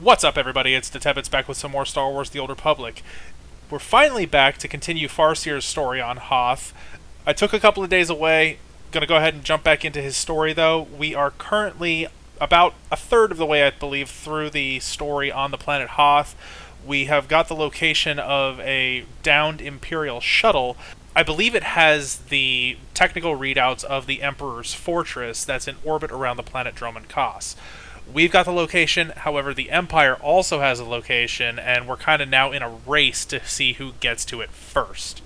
What's up, everybody? It's Detebits back with some more Star Wars The Old Republic. We're finally back to continue Farsear's story on Hoth. I took a couple of days away. Gonna go ahead and jump back into his story, though. We are currently about a third of the way, I believe, through the story on the planet Hoth. We have got the location of a downed Imperial shuttle. I believe it has the technical readouts of the Emperor's fortress that's in orbit around the planet Droman Kos. We've got the location, however, the Empire also has a location, and we're kind of now in a race to see who gets to it first.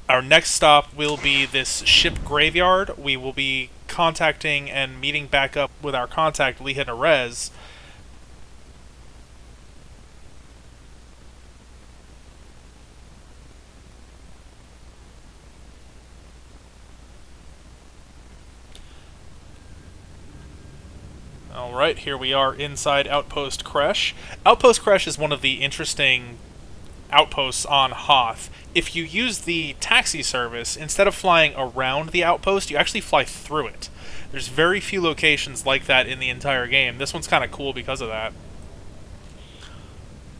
Our next stop will be this ship graveyard. We will be contacting and meeting back up with our contact, Liha Nerez. Alright, here we are inside Outpost Kresh. Outpost Kresh is one of the interesting outposts on Hoth. If you use the taxi service, instead of flying around the outpost, you actually fly through it. There's very few locations like that in the entire game. This one's kind of cool because of that.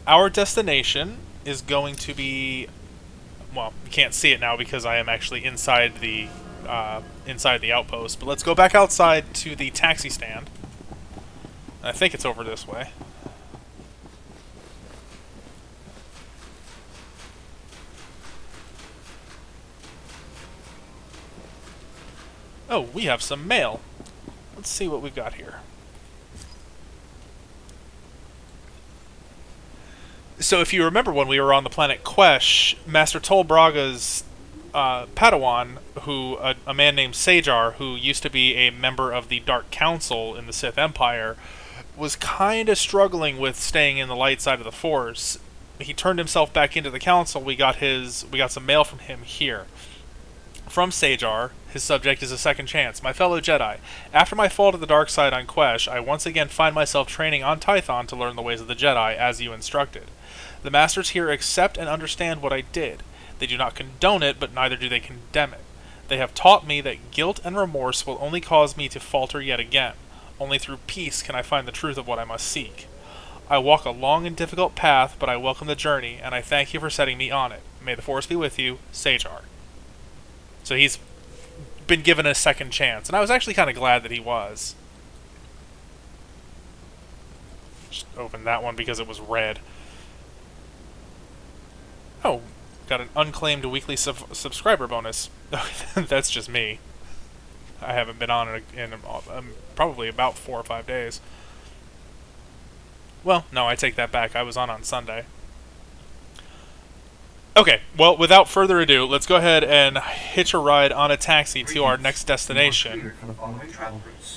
Our destination is going to be... well, you can't see it now because I am actually inside the outpost, but let's go back outside to the taxi stand. I think it's over this way. Oh, we have some mail. Let's see what we've got here. So if you remember when we were on the planet Quesh, Master Tol Braga's Padawan, a man named Sajar, who used to be a member of the Dark Council in the Sith Empire, was kind of struggling with staying in the light side of the Force. He turned himself back into the Council. We got some mail from him here. From Sajar, his subject is a second chance. My fellow Jedi, after my fall to the dark side on Quesh, I once again find myself training on Tython to learn the ways of the Jedi, as you instructed. The Masters here accept and understand what I did. They do not condone it, but neither do they condemn it. They have taught me that guilt and remorse will only cause me to falter yet again. Only through peace can I find the truth of what I must seek. I walk a long and difficult path, but I welcome the journey, and I thank you for setting me on it. May the Force be with you, Sajar. So he's been given a second chance, and I was actually kind of glad that he was. Just opened that one because it was red. Oh, got an unclaimed weekly subscriber bonus. That's just me. I haven't been on in probably about 4 or 5 days. Well, no, I take that back. I was on Sunday. Okay, well, without further ado, let's go ahead and hitch a ride on a taxi to our next destination.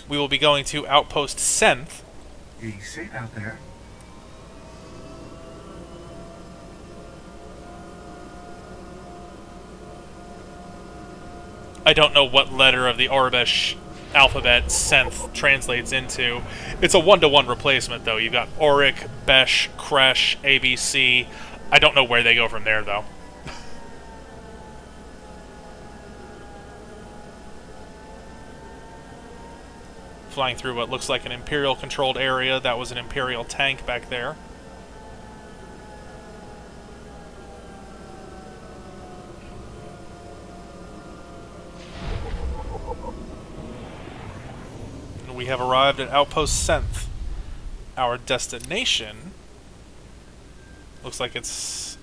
We will be going to Outpost Senth. Be safe out there. I don't know what letter of the Aurebesh alphabet Senth translates into. It's a one-to-one replacement, though. You've got Auric, Besh, Kresh, ABC. I don't know where they go from there, though. Flying through what looks like an Imperial-controlled area. That was an Imperial tank back there. We have arrived at Outpost Senth. Our destination looks like it's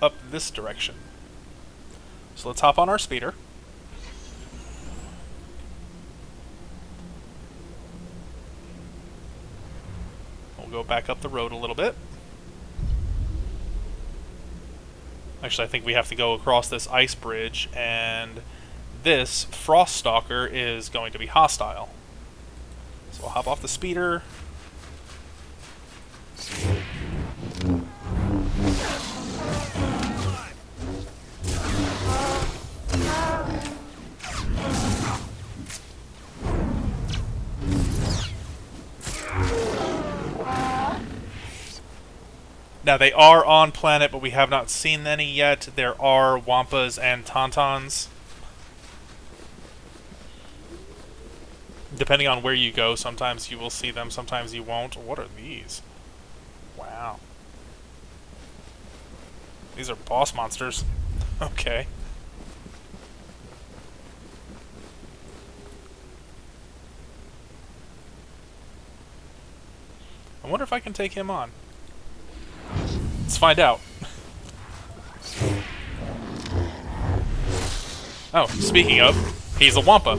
up this direction. So let's hop on our speeder. We'll go back up the road a little bit. Actually, I think we have to go across this ice bridge, and this Frost Stalker is going to be hostile. So we'll hop off the speeder. Now, they are on planet, but we have not seen any yet. There are Wampas and Tauntauns. Depending on where you go, sometimes you will see them, sometimes you won't. What are these? Wow. These are boss monsters. Okay. I wonder if I can take him on. Let's find out. Oh, speaking of, he's a Wampa.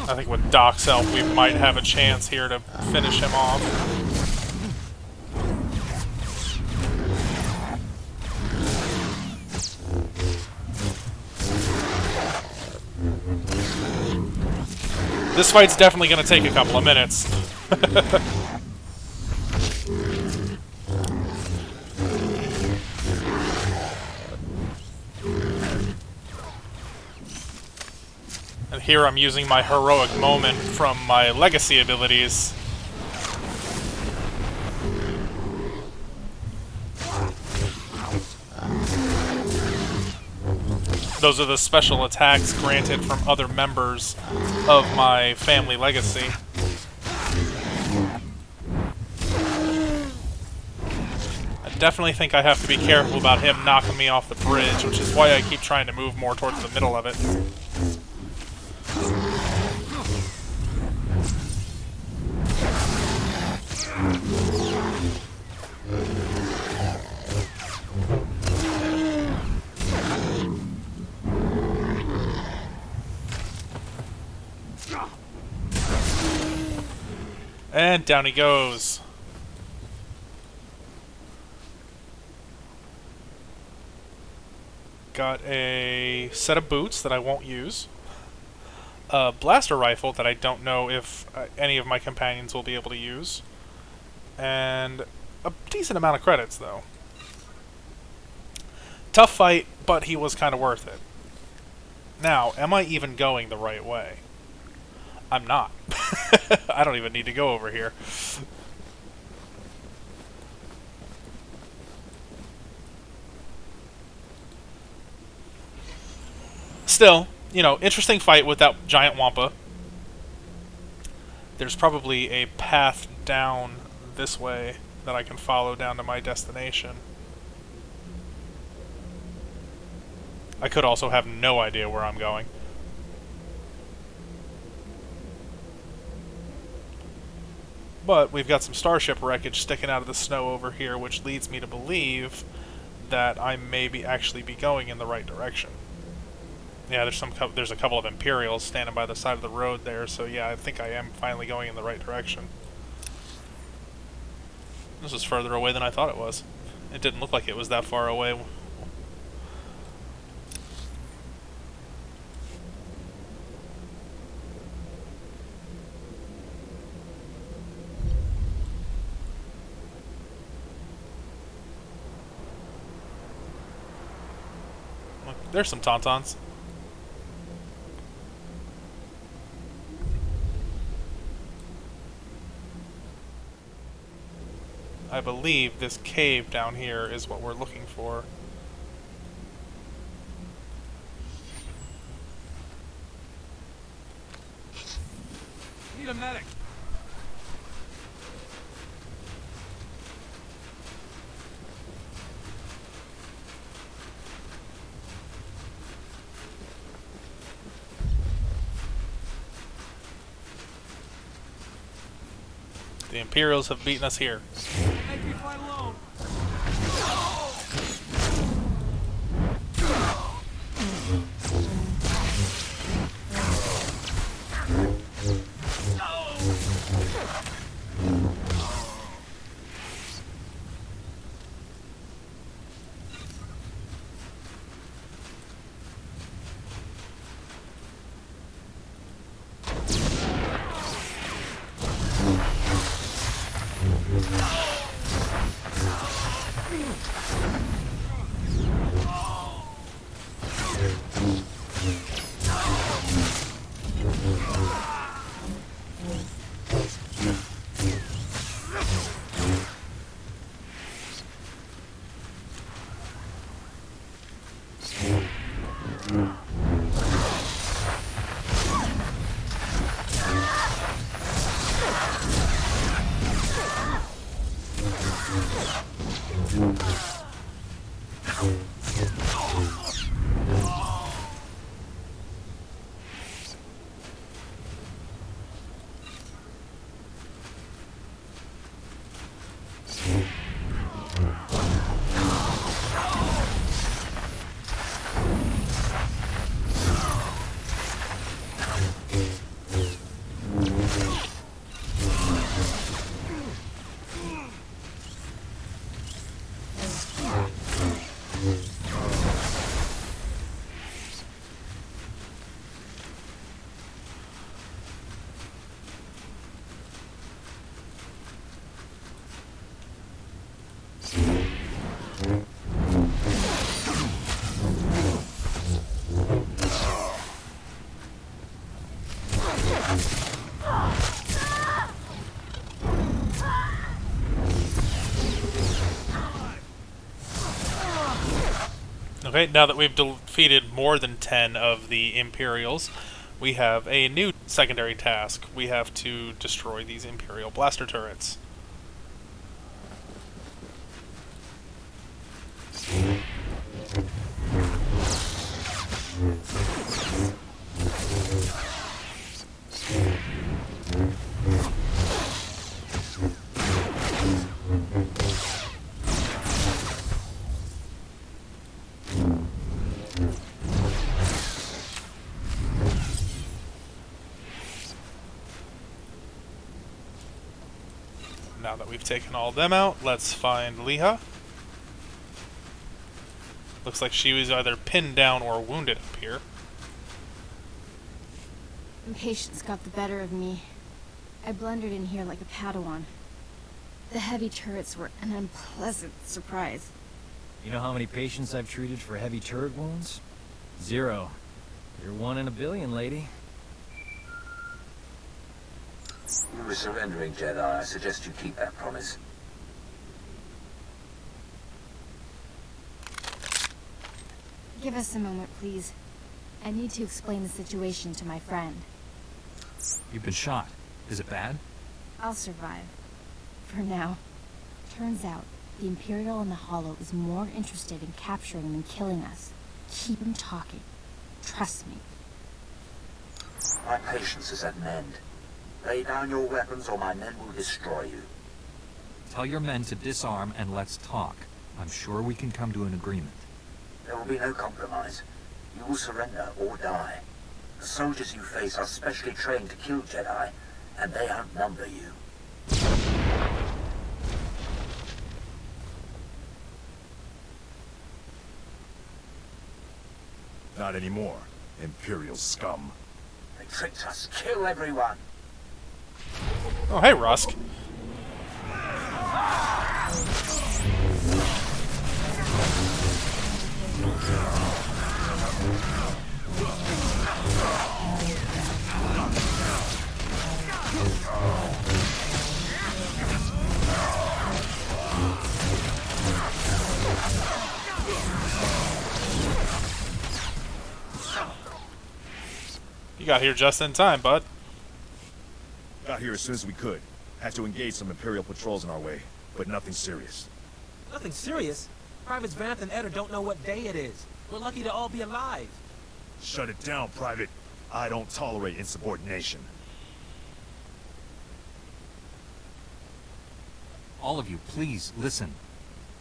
I think with Doc's help, we might have a chance here to finish him off. This fight's definitely going to take a couple of minutes. And here I'm using my heroic moment from my legacy abilities. Those are the special attacks granted from other members of my family legacy. I definitely think I have to be careful about him knocking me off the bridge, which is why I keep trying to move more towards the middle of it. And down he goes. Got a set of boots that I won't use. A blaster rifle that I don't know if any of my companions will be able to use. And a decent amount of credits, though. Tough fight, but he was kind of worth it. Now, am I even going the right way? I'm not. I don't even need to go over here. Still, you know, interesting fight with that giant Wampa. There's probably a path down this way that I can follow down to my destination. I could also have no idea where I'm going. But we've got some starship wreckage sticking out of the snow over here, which leads me to believe that I may actually be going in the right direction. Yeah, there's a couple of Imperials standing by the side of the road there, so yeah, I think I am finally going in the right direction. This is further away than I thought it was. It didn't look like it was that far away. Look, there's some Tauntauns. I believe this cave down here is what we're looking for. Need a medic. The Imperials have beaten us here. Make me fight alone. Okay, now that we've defeated more than 10 of the Imperials, we have a new secondary task. We have to destroy these Imperial blaster turrets. Now that we've taken all of them out, let's find Leha. Looks like she was either pinned down or wounded up here. Impatience got the better of me. I blundered in here like a Padawan. The heavy turrets were an unpleasant surprise. You know how many patients I've treated for heavy turret wounds? 0. You're 1 in a billion, lady. You were surrendering, Jedi. I suggest you keep that promise. Give us a moment, please. I need to explain the situation to my friend. You've been shot. Is it bad? I'll survive. For now. Turns out, the Imperial in the Hollow is more interested in capturing than killing us. Keep him talking. Trust me. My patience is at an end. Lay down your weapons or my men will destroy you. Tell your men to disarm and let's talk. I'm sure we can come to an agreement. There will be no compromise. You will surrender or die. The soldiers you face are specially trained to kill Jedi, and they outnumber you. Not anymore, Imperial scum. They tricked us. Kill everyone. Oh, hey, Rusk. You got here just in time, bud. Got here as soon as we could. Had to engage some Imperial patrols in our way, but nothing serious. Nothing serious. Privates Vanth and Eder don't know what day it is. We're lucky to all be alive. Shut it down, Private. I don't tolerate insubordination. All of you, please, listen.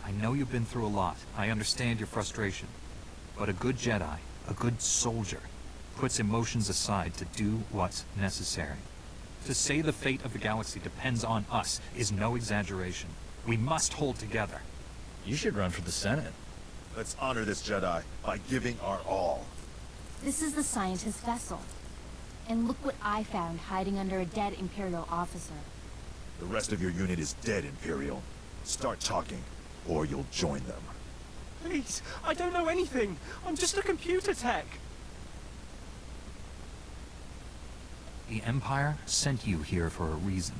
I know you've been through a lot. I understand your frustration. But a good Jedi, a good soldier, puts emotions aside to do what's necessary. To say the fate of the galaxy depends on us is no exaggeration. We must hold together. You should run for the Senate. Let's honor this Jedi by giving our all. This is the scientist vessel. And look what I found hiding under a dead Imperial officer. The rest of your unit is dead, Imperial. Start talking, or you'll join them. Please, I don't know anything. I'm just a computer tech. The Empire sent you here for a reason.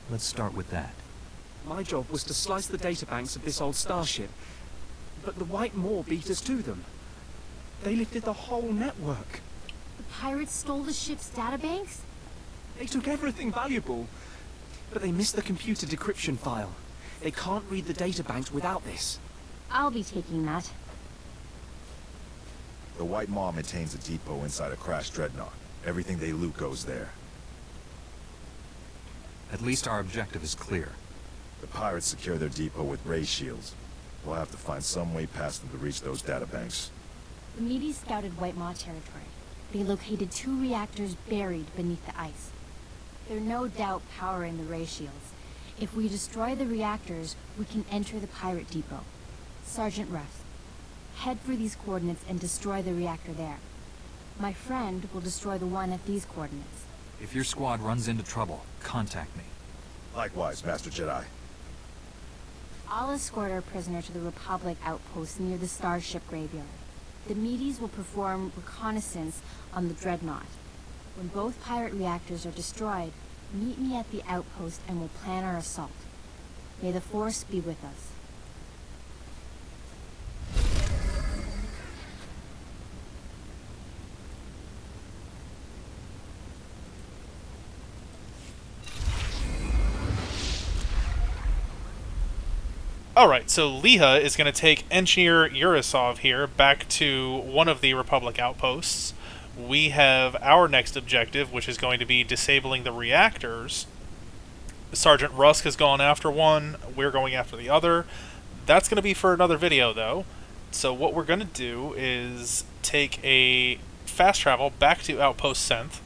Let's start with that. My job was to slice the databanks of this old starship. But the White Maw beat us to them. They lifted the whole network. The pirates stole the ship's databanks? They took everything valuable. But they missed the computer decryption file. They can't read the databanks without this. I'll be taking that. The White Maw maintains a depot inside a crashed dreadnought. Everything they loot goes there. At least our objective is clear. The pirates secure their depot with ray shields. We'll have to find some way past them to reach those databanks. The Medes scouted White Maw territory. They located 2 reactors buried beneath the ice. They're no doubt powering the ray shields. If we destroy the reactors, we can enter the pirate depot. Sergeant Russ, head for these coordinates and destroy the reactor there. My friend will destroy the one at these coordinates. If your squad runs into trouble, contact me. Likewise, Master Jedi. I'll escort our prisoner to the Republic outpost near the Starship Graveyard. The Medes will perform reconnaissance on the Dreadnought. When both pirate reactors are destroyed, meet me at the outpost and we'll plan our assault. May the Force be with us. Alright, so Leha is going to take Engineer Urasov here back to one of the Republic outposts. We have our next objective, which is going to be disabling the reactors. Sergeant Rusk has gone after one, we're going after the other. That's going to be for another video, though. So what we're going to do is take a fast travel back to Outpost Senth.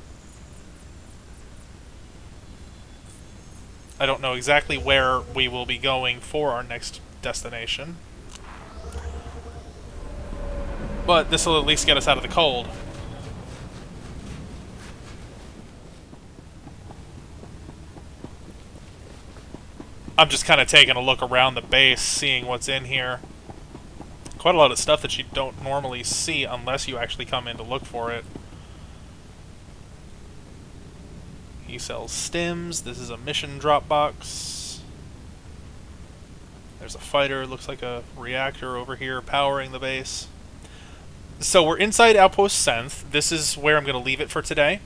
I don't know exactly where we will be going for our next destination, but this will at least get us out of the cold. I'm just kind of taking a look around the base, seeing what's in here. Quite a lot of stuff that you don't normally see unless you actually come in to look for it. He sells stims. This is a mission drop box. There's a fighter. Looks like a reactor over here powering the base. So we're inside Outpost Senth. This is where I'm going to leave it for today.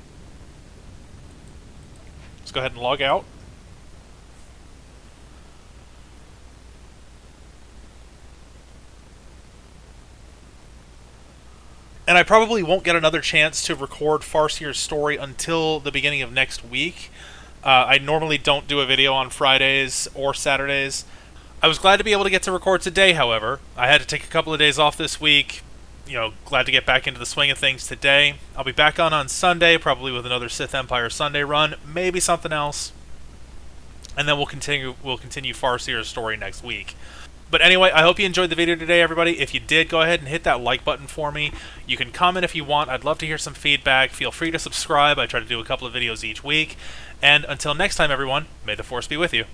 Let's go ahead and log out. And I probably won't get another chance to record Farsear's story until the beginning of next week. I normally don't do a video on Fridays or Saturdays. I was glad to be able to get to record today, however. I had to take a couple of days off this week. You know, glad to get back into the swing of things today. I'll be back on Sunday, probably with another Sith Empire Sunday run, maybe something else. And then we'll continue Farsear's story next week. But anyway, I hope you enjoyed the video today, everybody. If you did, go ahead and hit that like button for me. You can comment if you want. I'd love to hear some feedback. Feel free to subscribe. I try to do a couple of videos each week. And until next time, everyone, may the Force be with you.